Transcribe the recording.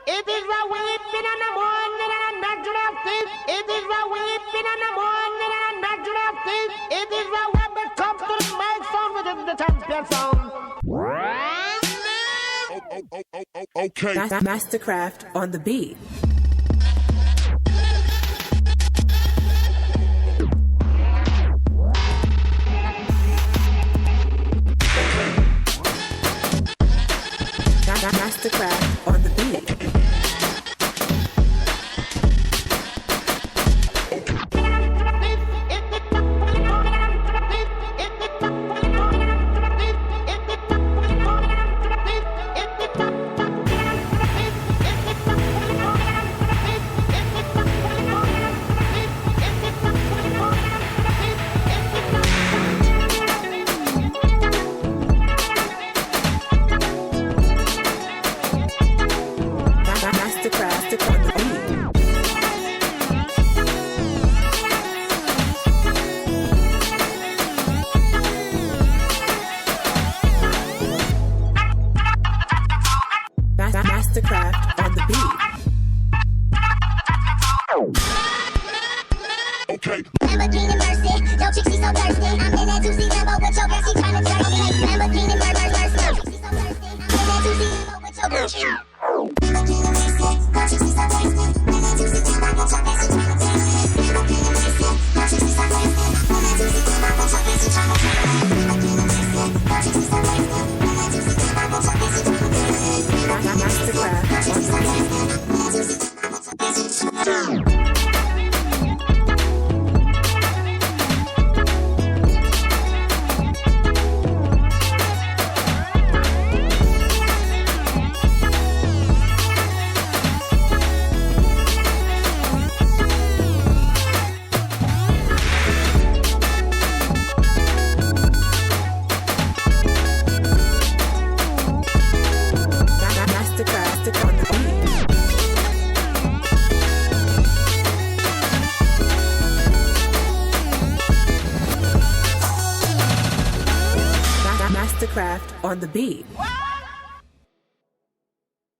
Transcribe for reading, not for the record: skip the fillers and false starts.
It is a weeping and a mourning and a natural thing. It is a weeping and a mourning and a natural thing. It is a when we come to the mic sound within the champion sound. Okay. Mastercraft on the beat. Mastercraft on the beat. Mastercraft on the beat. Okay. Lamborghini Mercy, yo chick she so thirsty. I'm in that juicy Lambo with your girl, she tryna jerk me. Lamborghini Mercy, yo chick she so thirsty. I'm in that juicy Lambo with your girl, she. Lamborghini Mercy, yo chick she so thirsty. I'm in that juicy Lambo with your girl, she tryna jerk me. Lamborghini Mercy, yo chick she so thirsty. I'm in that juicy Lambo with your girl, she tryna jerk me. Lamborghini Mercy, yo chick she so thirsty. I'm in that juicy Lambo with your girl, she tryna jerk me. Mastercraft on the beat. Mastercraft on the beat.